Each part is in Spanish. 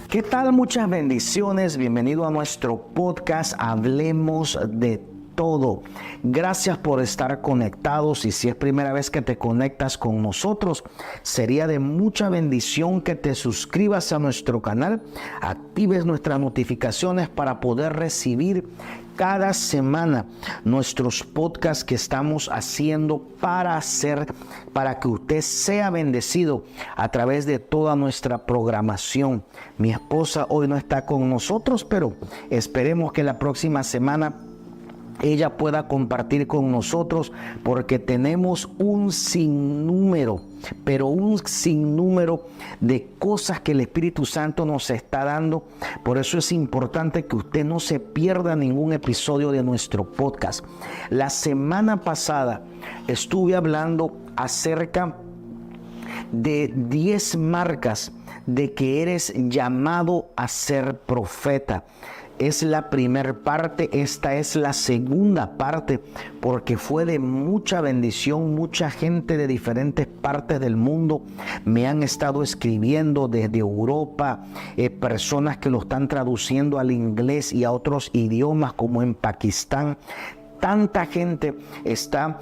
¿Qué tal? Muchas bendiciones. Bienvenido a nuestro podcast Hablemos de Todo. Gracias por estar conectados y si es primera vez que te conectas con nosotros, sería de mucha bendición que te suscribas a nuestro canal, actives nuestras notificaciones para poder recibir cada semana nuestros podcasts que estamos haciendo para que usted sea bendecido a través de toda nuestra programación. Mi esposa hoy no está con nosotros, pero esperemos que la próxima semana ella pueda compartir con nosotros, porque tenemos un sinnúmero de cosas que el Espíritu Santo nos está dando. Por eso es importante que usted no se pierda ningún episodio de nuestro podcast. La semana pasada estuve hablando acerca de 10 marcas de que eres llamado a ser profeta. Es la primera parte, esta es la segunda parte, porque fue de mucha bendición. Mucha gente de diferentes partes del mundo me han estado escribiendo desde Europa, personas que lo están traduciendo al inglés y a otros idiomas como en Pakistán. Tanta gente está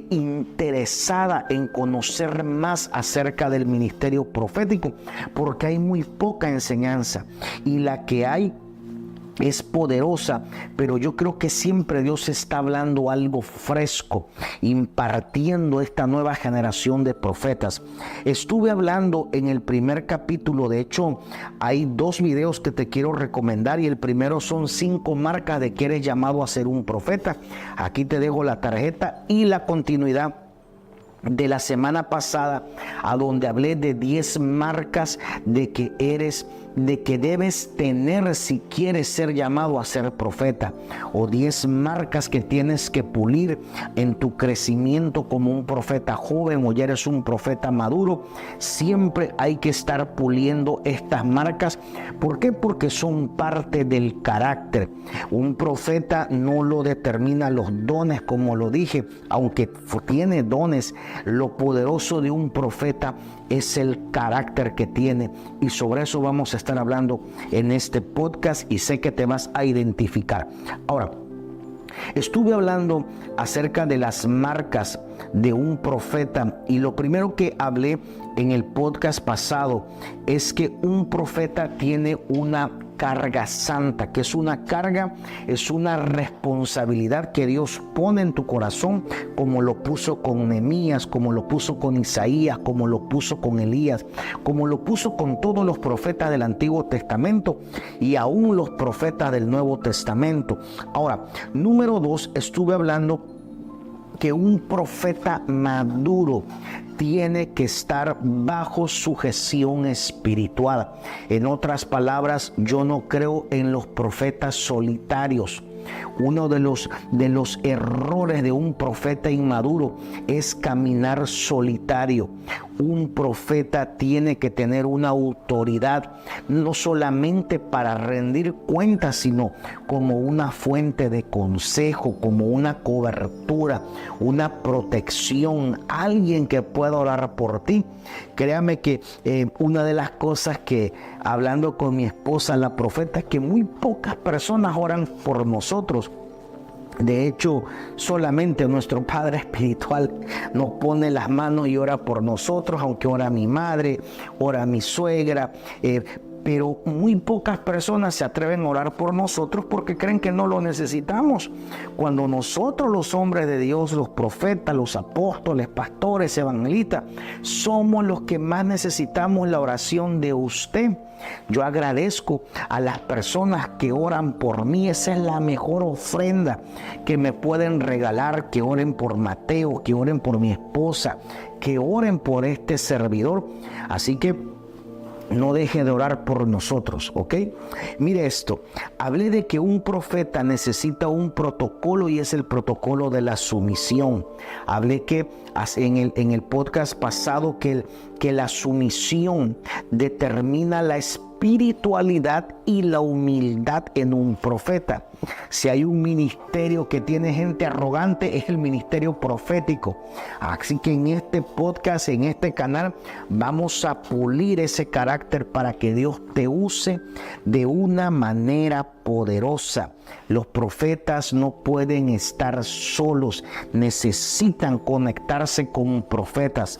interesada en conocer más acerca del ministerio profético, porque hay muy poca enseñanza y la que hay es poderosa, pero yo creo que siempre Dios está hablando algo fresco, impartiendo esta nueva generación de profetas. Estuve hablando en el primer capítulo, de hecho hay 2 videos que te quiero recomendar y el primero son 5 marcas de que eres llamado a ser un profeta. Aquí te dejo la tarjeta y la continuidad de la semana pasada, a donde hablé de 10 marcas de que debes tener si quieres ser llamado a ser profeta, o 10 marcas que tienes que pulir en tu crecimiento como un profeta joven o ya eres un profeta maduro. Siempre hay que estar puliendo estas marcas. ¿Por qué? Porque son parte del carácter. Un profeta no lo determina los dones, como lo dije, aunque tiene dones. Lo poderoso de un profeta es el carácter que tiene, y sobre eso vamos a estar hablando en este podcast y sé que te vas a identificar. Ahora, estuve hablando acerca de las marcas de un profeta y lo primero que hablé en el podcast pasado es que un profeta tiene una carga santa. Que es una carga? Es una responsabilidad que Dios pone en tu corazón, como lo puso con Nehemías, como lo puso con Isaías, como lo puso con Elías, como lo puso con todos los profetas del Antiguo Testamento y aún los profetas del Nuevo Testamento. Ahora, número 2, estuve hablando que un profeta maduro tiene que estar bajo sujeción espiritual. En otras palabras, yo no creo en los profetas solitarios. Uno de los errores de un profeta inmaduro es caminar solitario. Un profeta tiene que tener una autoridad, no solamente para rendir cuentas, sino como una fuente de consejo, como una cobertura, una protección, alguien que pueda orar por ti. Créame que una de las cosas que, hablando con mi esposa, la profeta, es que muy pocas personas oran por nosotros. De hecho, solamente nuestro Padre Espiritual nos pone las manos y ora por nosotros, aunque ora mi madre, ora mi suegra, pero muy pocas personas se atreven a orar por nosotros porque creen que no lo necesitamos. Cuando nosotros, los hombres de Dios, los profetas, los apóstoles, pastores, evangelistas, somos los que más necesitamos la oración de usted. Yo agradezco a las personas que oran por mí. Esa es la mejor ofrenda que me pueden regalar, que oren por Mateo, que oren por mi esposa, que oren por este servidor. Así que no deje de orar por nosotros, ¿ok? Mire esto, hablé de que un profeta necesita un protocolo y es el protocolo de la sumisión. Hablé que en el podcast pasado que que la sumisión determina la espiritualidad y la humildad en un profeta. Si hay un ministerio que tiene gente arrogante, es el ministerio profético. Así que en este podcast, en este canal, vamos a pulir ese carácter para que Dios te use de una manera poderosa. Los profetas no pueden estar solos, necesitan conectarse con profetas.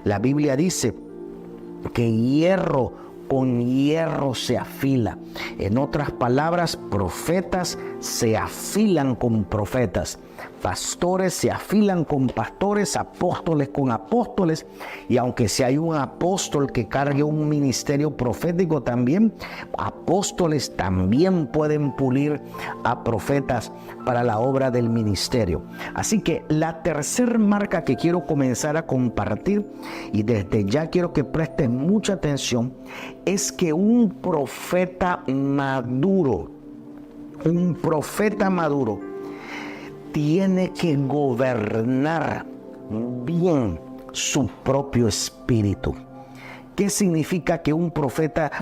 La Biblia dice que hierro con hierro se afila. En otras palabras, profetas se afilan con profetas. Pastores se afilan con pastores, apóstoles con apóstoles. Y aunque si hay un apóstol que cargue un ministerio profético también, apóstoles también pueden pulir a profetas para la obra del ministerio. Así que la tercera marca que quiero comenzar a compartir, y desde ya quiero que presten mucha atención, es que un profeta maduro tiene que gobernar bien su propio espíritu. ¿Qué significa que un profeta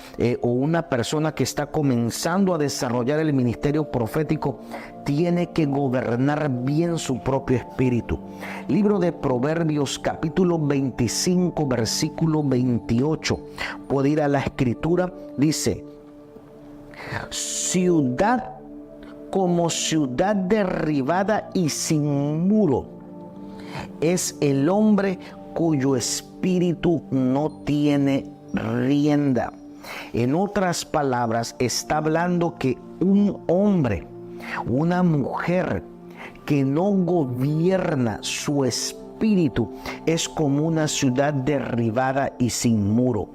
o una persona que está comenzando a desarrollar el ministerio profético tiene que gobernar bien su propio espíritu? Libro de Proverbios, capítulo 25, versículo 28. Puede ir a la escritura, dice: ciudad como ciudad derribada y sin muro es el hombre cuyo espíritu no tiene rienda. En otras palabras, está hablando que un hombre, una mujer que no gobierna su espíritu es como una ciudad derribada y sin muro.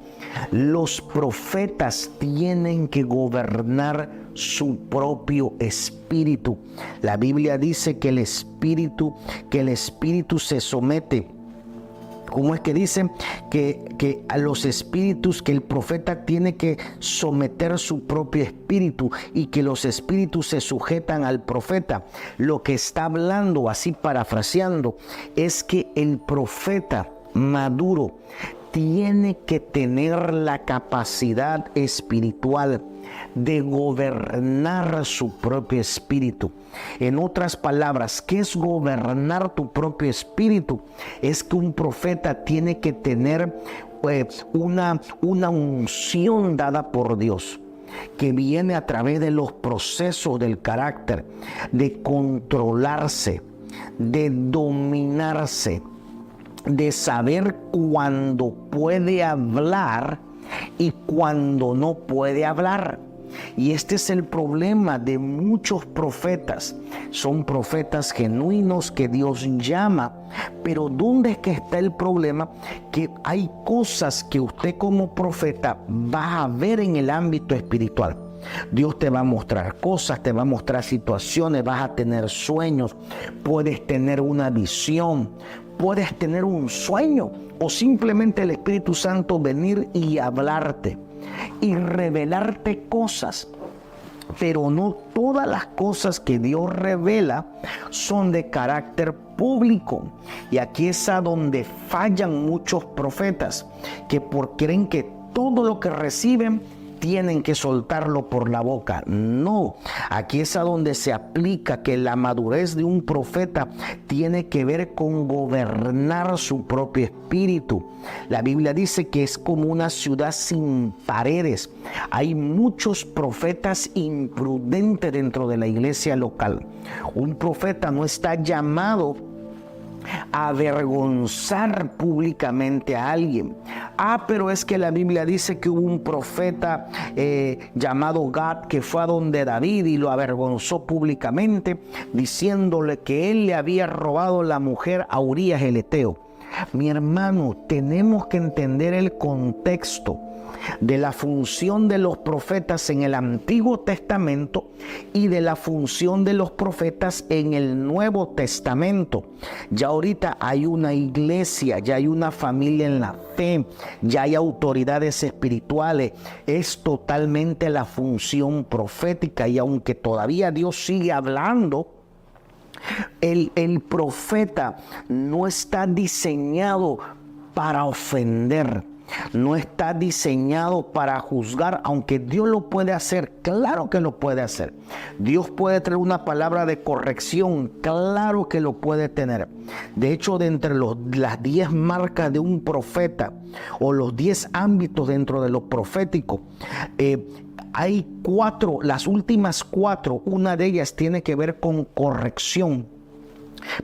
Los profetas tienen que gobernar su propio espíritu. La Biblia dice que el espíritu se somete. ¿Cómo es que dicen? Que a los espíritus, que el profeta tiene que someter su propio espíritu y que los espíritus se sujetan al profeta. Lo que está hablando, así parafraseando, es que el profeta maduro tiene que tener la capacidad espiritual de gobernar su propio espíritu. En otras palabras, ¿qué es gobernar tu propio espíritu? Es que un profeta tiene que tener una unción dada por Dios, que viene a través de los procesos del carácter, de controlarse, de dominarse, de saber cuándo puede hablar y cuándo no puede hablar. Y este es el problema de muchos profetas. Son profetas genuinos que Dios llama, pero ¿dónde es que está el problema? Que hay cosas que usted como profeta va a ver en el ámbito espiritual. Dios te va a mostrar cosas, te va a mostrar situaciones, vas a tener sueños, puedes tener una visión, puedes tener un sueño, o simplemente el Espíritu Santo venir y hablarte y revelarte cosas. Pero no todas las cosas que Dios revela son de carácter público. Y aquí es a donde fallan muchos profetas, que creen que todo lo que reciben tienen que soltarlo por la boca. No, aquí es a donde se aplica que la madurez de un profeta tiene que ver con gobernar su propio espíritu. La Biblia dice que es como una ciudad sin paredes. Hay muchos profetas imprudentes dentro de la iglesia local. Un profeta no está llamado a avergonzar públicamente a alguien. Pero es que la Biblia dice que hubo un profeta llamado Gad que fue a donde David y lo avergonzó públicamente, diciéndole que él le había robado la mujer a Urías el Eteo. Mi hermano, tenemos que entender el contexto de la función de los profetas en el Antiguo Testamento y de la función de los profetas en el Nuevo Testamento. Ya ahorita hay una iglesia, ya hay una familia en la fe, ya hay autoridades espirituales. Es totalmente la función profética, y aunque todavía Dios sigue hablando, el profeta no está diseñado para ofender. No está diseñado para juzgar, aunque Dios lo puede hacer, claro que lo puede hacer. Dios puede traer una palabra de corrección, claro que lo puede tener. De hecho, de entre las 10 marcas de un profeta o los 10 ámbitos dentro de lo profético, hay 4, las últimas 4, una de ellas tiene que ver con corrección.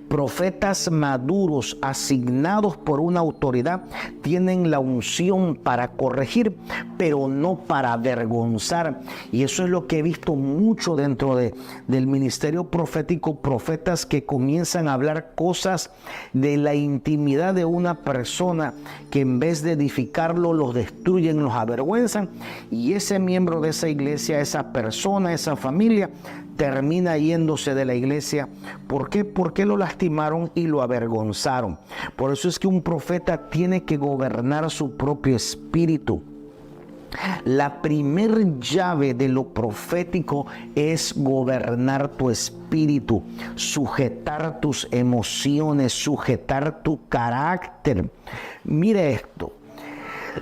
Profetas maduros asignados por una autoridad tienen la unción para corregir, pero no para avergonzar. Y eso es lo que he visto mucho dentro del ministerio profético, profetas que comienzan a hablar cosas de la intimidad de una persona que en vez de edificarlo los destruyen, los avergüenzan, y ese miembro de esa iglesia, esa persona, esa familia termina yéndose de la iglesia. ¿Por qué? Porque lo lastimaron y lo avergonzaron. Por eso es que un profeta tiene que gobernar su propio espíritu. La primer llave de lo profético es gobernar tu espíritu, sujetar tus emociones, sujetar tu carácter. Mire esto.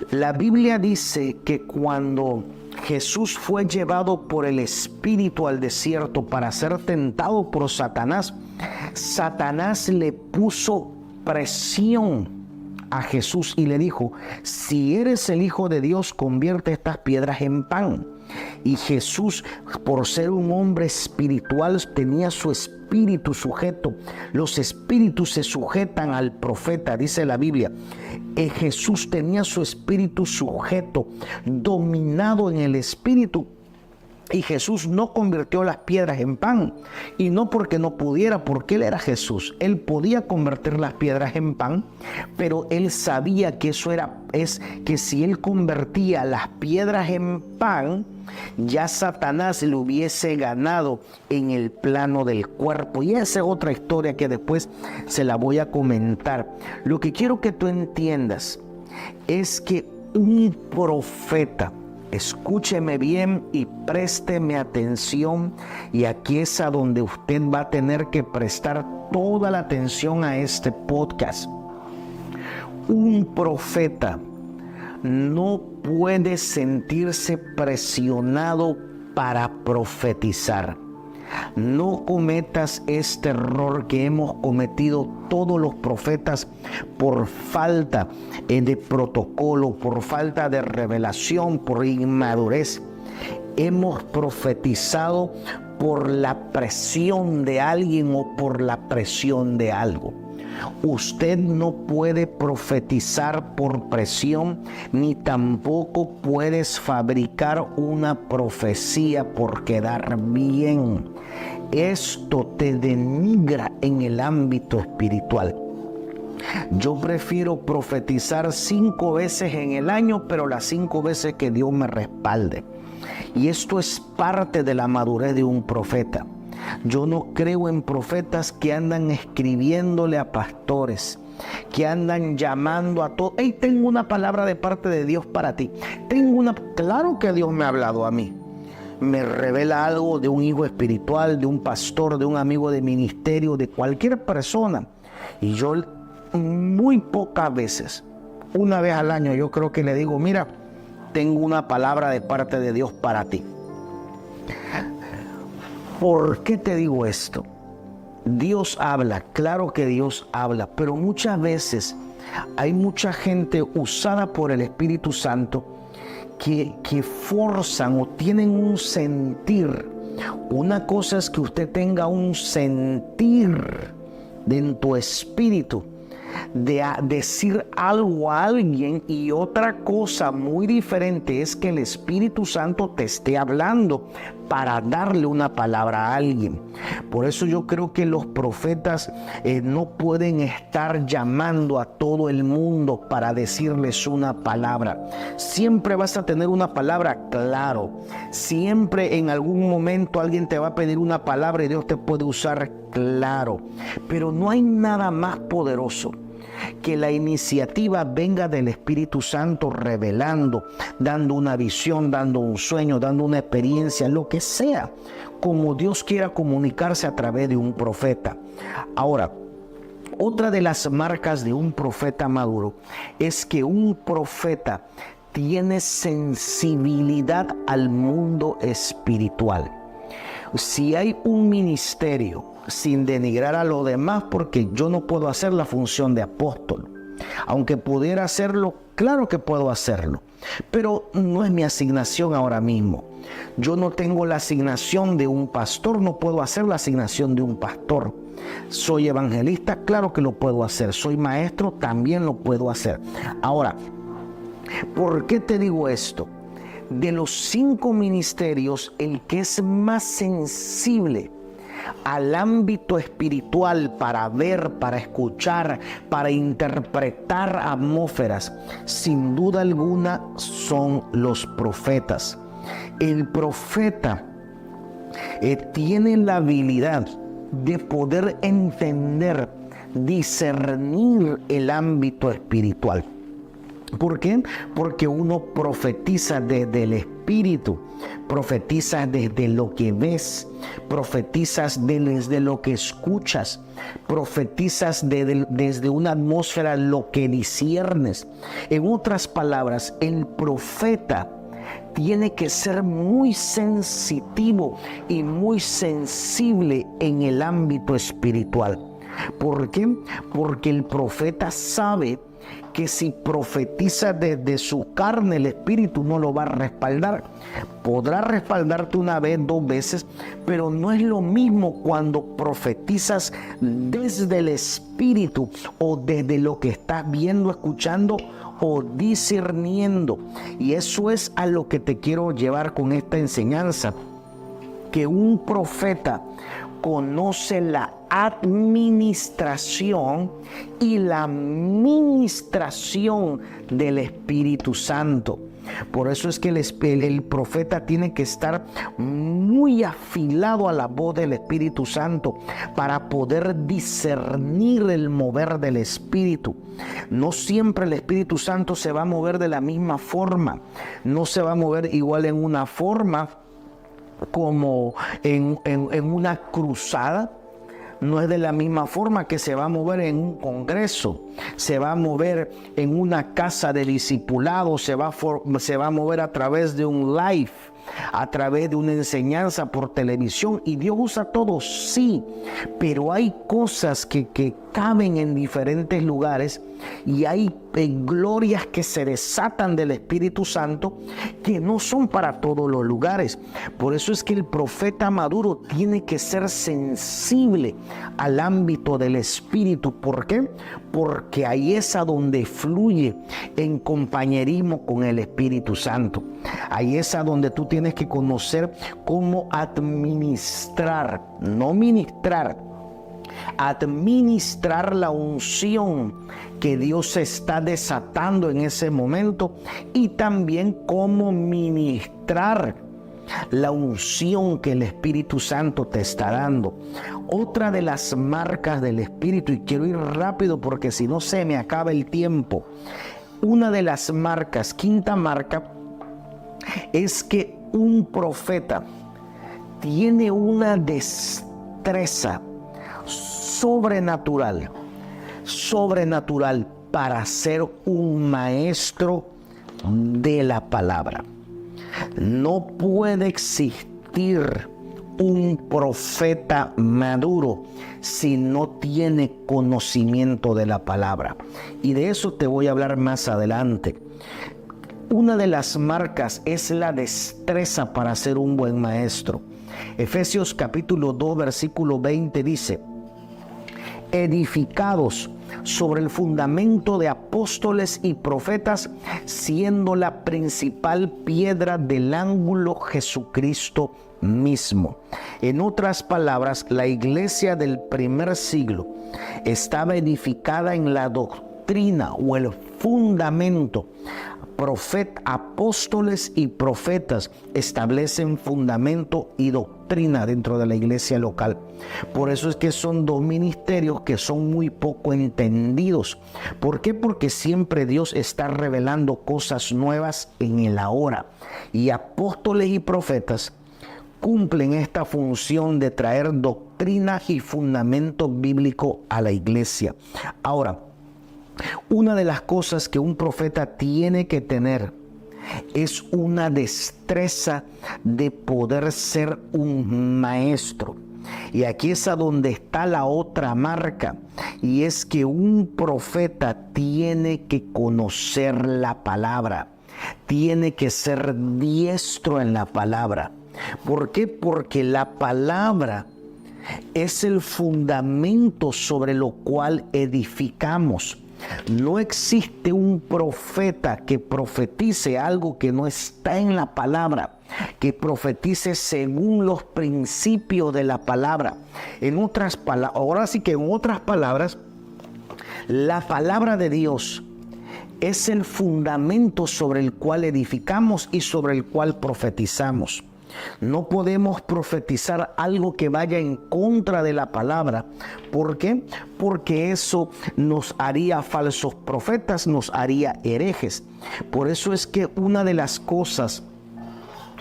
La Biblia dice que cuando Jesús fue llevado por el Espíritu al desierto para ser tentado por Satanás, Satanás le puso presión a Jesús y le dijo: si eres el Hijo de Dios, convierte estas piedras en pan. Y Jesús, por ser un hombre espiritual, tenía su espíritu sujeto. Los espíritus se sujetan al profeta, dice la Biblia. Jesús tenía su espíritu sujeto, dominado en el espíritu. Y Jesús no convirtió las piedras en pan. Y no porque no pudiera, porque Él era Jesús. Él podía convertir las piedras en pan, pero Él sabía que que si Él convertía las piedras en pan, ya Satanás le hubiese ganado en el plano del cuerpo. Y esa es otra historia que después se la voy a comentar. Lo que quiero que tú entiendas es que un profeta, escúcheme bien y présteme atención, y aquí es a donde usted va a tener que prestar toda la atención a este podcast. Un profeta no puede sentirse presionado para profetizar. No cometas este error que hemos cometido todos los profetas por falta de protocolo, por falta de revelación, por inmadurez. Hemos profetizado por la presión de alguien o por la presión de algo. Usted no puede profetizar por presión, ni tampoco puedes fabricar una profecía por quedar bien. Esto te denigra en el ámbito espiritual. Yo prefiero profetizar 5 veces en el año, pero las 5 veces que Dios me respalde. Y esto es parte de la madurez de un profeta. Yo no creo en profetas que andan escribiéndole a pastores, que andan llamando a todos. Hey, tengo una palabra de parte de Dios para ti. Claro que Dios me ha hablado a mí. Me revela algo de un hijo espiritual, de un pastor, de un amigo de ministerio, de cualquier persona. Y yo muy pocas veces, una vez al año, yo creo que le digo: mira, tengo una palabra de parte de Dios para ti. ¿Por qué te digo esto? Dios habla, claro que Dios habla, pero muchas veces hay mucha gente usada por el Espíritu Santo que forzan o tienen un sentir. Una cosa es que usted tenga un sentir en tu espíritu de decir algo a alguien, y otra cosa muy diferente es que el Espíritu Santo te esté hablando para darle una palabra a alguien. Por eso yo creo que los profetas no pueden estar llamando a todo el mundo para decirles una palabra. Siempre vas a tener una palabra, claro. Siempre en algún momento alguien te va a pedir una palabra y Dios te puede usar, claro. Pero no hay nada más poderoso que la iniciativa venga del Espíritu Santo revelando, dando una visión, dando un sueño, dando una experiencia, lo que sea, como Dios quiera comunicarse a través de un profeta. Ahora, Otra de las marcas de un profeta maduro es que un profeta tiene sensibilidad al mundo espiritual. Si hay un ministerio, sin denigrar a lo demás, porque yo no puedo hacer la función de apóstol, aunque pudiera hacerlo, claro que puedo hacerlo, pero no es mi asignación ahora mismo. Yo no tengo la asignación de un pastor, no puedo hacer la asignación de un pastor. Soy evangelista, claro que lo puedo hacer. Soy maestro, también lo puedo hacer. Ahora, ¿por qué te digo esto? De los 5 ministerios, el que es más sensible al ámbito espiritual para ver, para escuchar, para interpretar atmósferas, sin duda alguna son los profetas. El profeta tiene la habilidad de poder entender, discernir el ámbito espiritual. ¿Por qué? Porque uno profetiza desde el espíritu, profetiza desde lo que ves, profetizas desde lo que escuchas, profetizas desde una atmósfera lo que disciernes. En otras palabras, el profeta tiene que ser muy sensitivo y muy sensible en el ámbito espiritual. ¿Por qué? Porque el profeta sabe que si profetiza desde su carne, el espíritu no lo va a respaldar. Podrá respaldarte una vez, 2 veces, pero no es lo mismo cuando profetizas desde el espíritu o desde lo que estás viendo, escuchando o discerniendo. Y eso es a lo que te quiero llevar con esta enseñanza, que un profeta conoce la administración y la ministración del Espíritu Santo. Por eso es que el profeta tiene que estar muy afilado a la voz del Espíritu Santo para poder discernir el mover del Espíritu. No siempre el Espíritu Santo se va a mover de la misma forma. No se va a mover igual en una forma como en una cruzada. No es de la misma forma que se va a mover en un congreso, se va a mover en una casa de discipulado, se va a mover a través de un live, a través de una enseñanza por televisión. Y Dios usa todo, sí, pero hay cosas que caben en diferentes lugares y hay glorias que se desatan del Espíritu Santo que no son para todos los lugares. Por eso es que el profeta maduro tiene que ser sensible al ámbito del Espíritu. ¿Por qué? Porque ahí es a donde fluye en compañerismo con el Espíritu Santo. Ahí es a donde tú tienes que conocer cómo administrar, no ministrar, administrar la unción que Dios está desatando en ese momento, y también cómo ministrar la unción que el Espíritu Santo te está dando. Otra de las marcas del Espíritu, y quiero ir rápido porque si no se me acaba el tiempo. Una de las marcas, 5ª marca, es que un profeta tiene una destreza sobrenatural para ser un maestro de la palabra. No puede existir un profeta maduro si no tiene conocimiento de la palabra. Y de eso te voy a hablar más adelante. Una de las marcas es la destreza para ser un buen maestro. Efesios capítulo 2, versículo 20 dice: edificados sobre el fundamento de apóstoles y profetas, siendo la principal piedra del ángulo Jesucristo mismo. En otras palabras, la iglesia del primer siglo estaba edificada en la doctrina o el fundamento. Apóstoles y profetas establecen fundamento y doctrina dentro de la iglesia local. Por eso es que son 2 ministerios que son muy poco entendidos. ¿Por qué? Porque siempre Dios está revelando cosas nuevas en el ahora. Y apóstoles y profetas cumplen esta función de traer doctrinas y fundamentos bíblicos a la iglesia. Ahora, una de las cosas que un profeta tiene que tener es una destreza de poder ser un maestro. Y aquí es a donde está la otra marca, y es que un profeta tiene que conocer la palabra, tiene que ser diestro en la palabra. ¿Por qué? Porque la palabra es el fundamento sobre lo cual edificamos. No existe un profeta que profetice algo que no está en la palabra, que profetice según los principios de la palabra. En otras palabras, ahora sí que en otras palabras, la palabra de Dios es el fundamento sobre el cual edificamos y sobre el cual profetizamos. No podemos profetizar algo que vaya en contra de la palabra. ¿Por qué? Porque eso nos haría falsos profetas, nos haría herejes. Por eso es que una de las cosas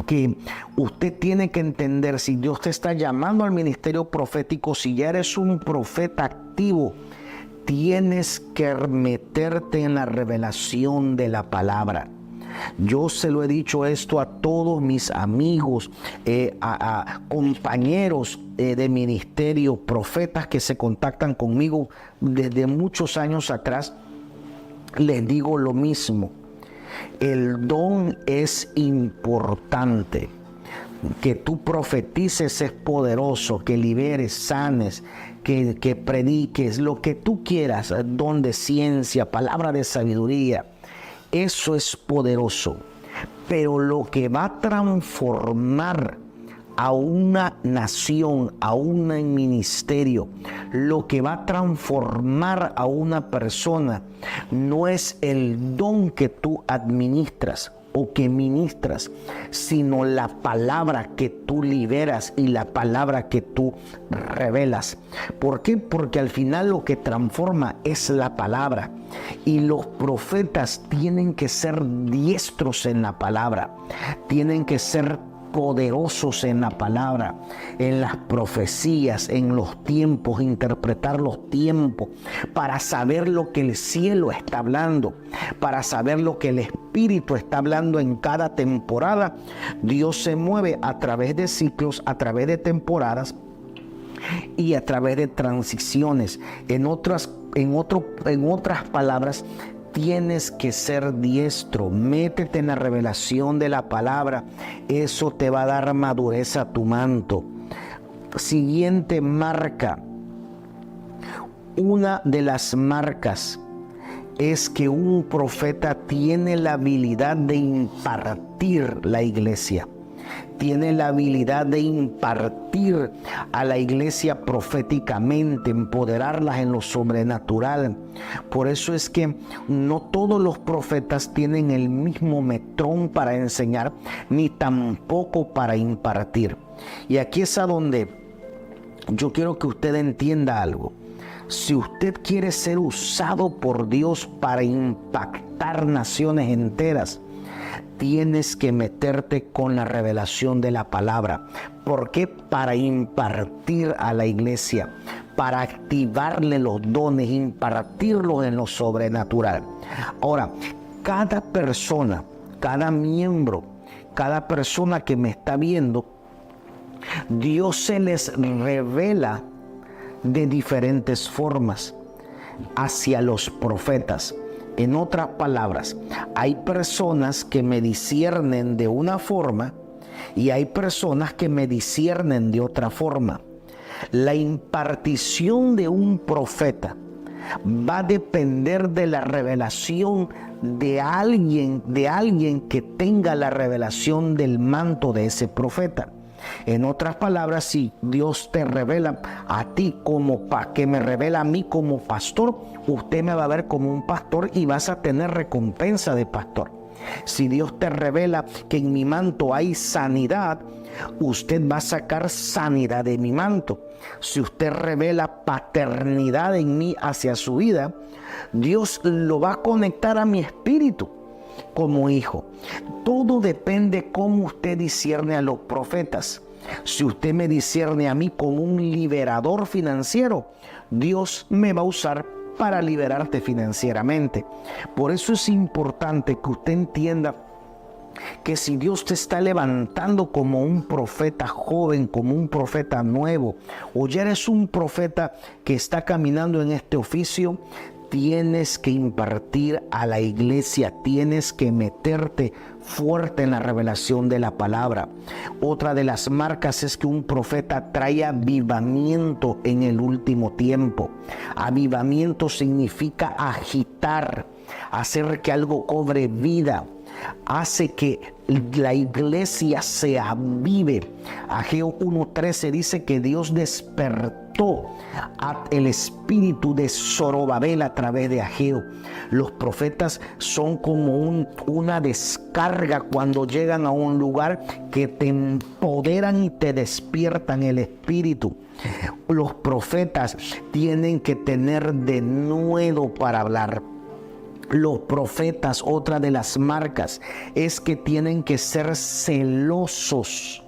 que usted tiene que entender, si Dios te está llamando al ministerio profético, si ya eres un profeta activo, tienes que meterte en la revelación de la palabra. Yo se lo he dicho esto a todos mis amigos, a compañeros de ministerio, profetas que se contactan conmigo desde muchos años atrás. Les digo lo mismo. El don es importante. Que tú profetices es poderoso, que liberes, sanes, que prediques, lo que tú quieras, don de ciencia, palabra de sabiduría. Eso es poderoso, pero lo que va a transformar a una nación, a un ministerio, lo que va a transformar a una persona, no es el don que tú administras o que ministras, sino la palabra que tú liberas y la palabra que tú revelas. ¿Por qué? Porque al final lo que transforma es la palabra, y los profetas tienen que ser diestros en la palabra, tienen que ser poderosos en la palabra, en las profecías, en los tiempos, interpretar los tiempos, para saber lo que el cielo está hablando, para saber lo que el Espíritu está hablando en cada temporada. Dios se mueve a través de ciclos, a través de temporadas y a través de transiciones. En otras palabras, tienes que ser diestro. Métete en la revelación de la palabra. Eso te va a dar madurez a tu manto. Siguiente marca. Una de las marcas es que un profeta tiene la habilidad de impartir la iglesia. Tiene la habilidad de impartir a la iglesia proféticamente, empoderarlas en lo sobrenatural. Por eso es que no todos los profetas tienen el mismo metrón para enseñar, ni tampoco para impartir. Y aquí es a donde yo quiero que usted entienda algo. Si usted quiere ser usado por Dios para impactar naciones enteras, tienes que meterte con la revelación de la palabra. ¿Por qué? Para impartir a la iglesia, para activarle los dones, impartirlos en lo sobrenatural. Ahora, cada persona, cada miembro, cada persona que me está viendo, Dios se les revela de diferentes formas hacia los profetas. En otras palabras, hay personas que me disciernen de una forma y hay personas que me disciernen de otra forma. La impartición de un profeta va a depender de la revelación de alguien que tenga la revelación del manto de ese profeta. En otras palabras, si Dios te revela a ti que me revela a mí como pastor, usted me va a ver como un pastor y vas a tener recompensa de pastor. Si Dios te revela que en mi manto hay sanidad, usted va a sacar sanidad de mi manto. Si usted revela paternidad en mí hacia su vida, Dios lo va a conectar a mi espíritu como hijo. Todo depende cómo usted discierne a los profetas. si usted me discierne a mí como un liberador financiero, Dios me va a usar para liberarte financieramente. Por eso es importante que usted entienda que si Dios te está levantando como un profeta joven, como un profeta nuevo, o ya eres un profeta que está caminando en este oficio, tienes que impartir a la iglesia, tienes que meterte fuerte en la revelación de la palabra. Otra de las marcas es que un profeta trae avivamiento en el último tiempo. Avivamiento significa agitar, hacer que algo cobre vida. Hace que la iglesia se avive. Ageo 1:13 dice que Dios despertó el espíritu de Zorobabel a través de Ageo. Los profetas son como una descarga cuando llegan a un lugar que te empoderan y te despiertan el espíritu. Los profetas tienen que tener denuedo para hablar. Los profetas, otra de las marcas, es que tienen que ser celosos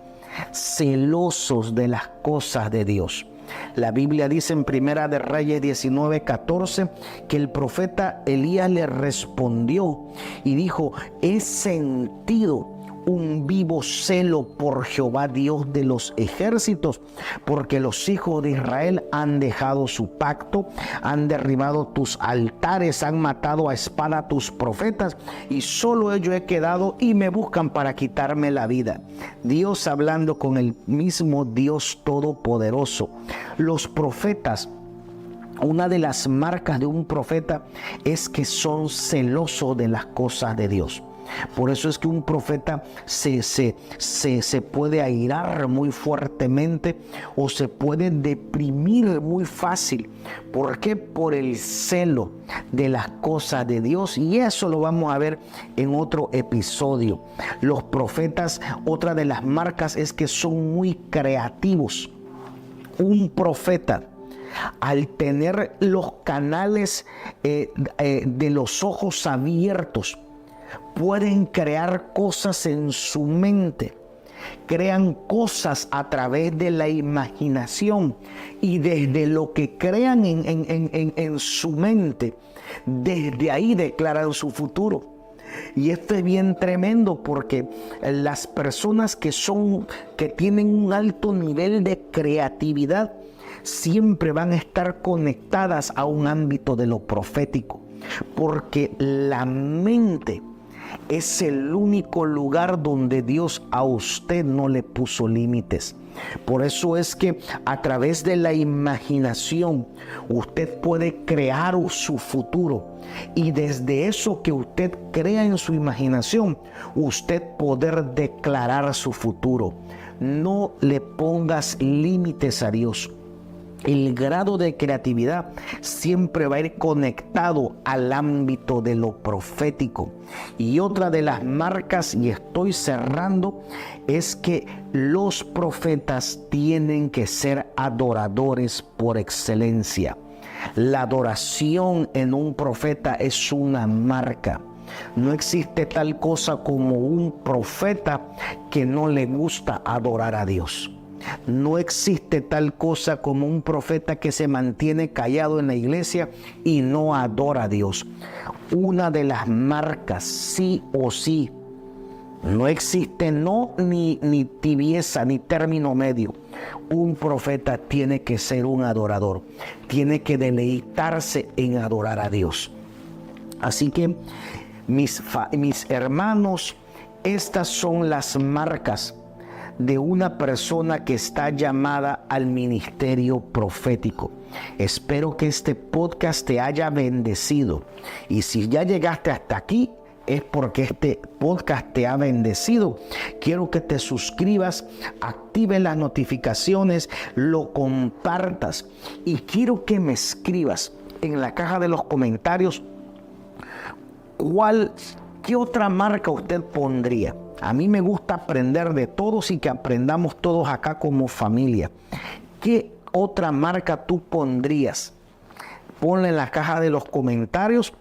de las cosas de Dios. La Biblia dice en Primera de Reyes 19:14 que el profeta Elías le respondió y dijo: he sentido un vivo celo por Jehová Dios de los ejércitos, porque los hijos de Israel han dejado su pacto, han derribado tus altares, han matado a espada a tus profetas, y solo yo he quedado y me buscan para quitarme la vida. Dios hablando con el mismo Dios Todopoderoso. Los profetas, una de las marcas de un profeta es que son celosos de las cosas de Dios. Por eso es que un profeta se puede airar muy fuertemente o se puede deprimir muy fácil. ¿Por qué? Por el celo de las cosas de Dios, y eso lo vamos a ver en otro episodio. Los profetas, otra de las marcas es que son muy creativos. Un profeta, al tener los canales de los ojos abiertos, pueden crear cosas en su mente, crean cosas a través de la imaginación, y desde lo que crean en su mente, desde ahí declaran su futuro. Y esto es bien tremendo, porque las personas que tienen un alto nivel de creatividad siempre van a estar conectadas a un ámbito de lo profético, porque la mente es el único lugar donde Dios a usted no le puso límites. Por eso es que a través de la imaginación usted puede crear su futuro, y desde eso que usted crea en su imaginación, usted poder declarar su futuro. No le pongas límites a Dios. El grado de creatividad siempre va a ir conectado al ámbito de lo profético. Y otra de las marcas, y estoy cerrando, es que los profetas tienen que ser adoradores por excelencia. La adoración en un profeta es una marca. No existe tal cosa como un profeta que no le gusta adorar a Dios. No existe tal cosa como un profeta que se mantiene callado en la iglesia y no adora a Dios. Una de las marcas, sí o sí, no existe ni tibieza ni término medio. Un profeta tiene que ser un adorador, tiene que deleitarse en adorar a Dios. Así que mis hermanos, estas son las marcas de una persona que está llamada al ministerio profético. Espero que este podcast te haya bendecido, y si ya llegaste hasta aquí es porque este podcast te ha bendecido. Quiero que te suscribas, actives las notificaciones, lo compartas, y quiero que me escribas en la caja de los comentarios ¿qué otra marca usted pondría? A mí me gusta aprender de todos y que aprendamos todos acá como familia. ¿Qué otra marca tú pondrías? Ponla en la caja de los comentarios.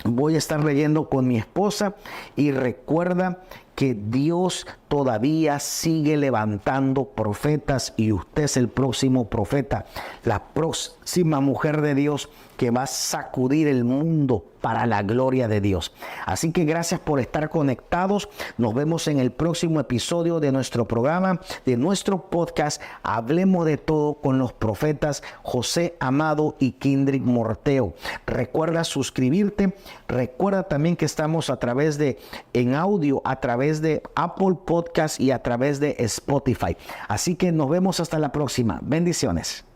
Voy a estar leyendo con mi esposa, y recuerda que Dios todavía sigue levantando profetas y usted es el próximo profeta, la próxima mujer de Dios que va a sacudir el mundo para la gloria de Dios. Así que gracias por estar conectados. Nos vemos en el próximo episodio de nuestro programa, de nuestro podcast Hablemos de Todo con los profetas José Amado y Kindrick Morteo. Recuerda suscribirte. Recuerda también que estamos en audio a través de Apple Podcast y a través de Spotify. Así que nos vemos hasta la próxima. Bendiciones.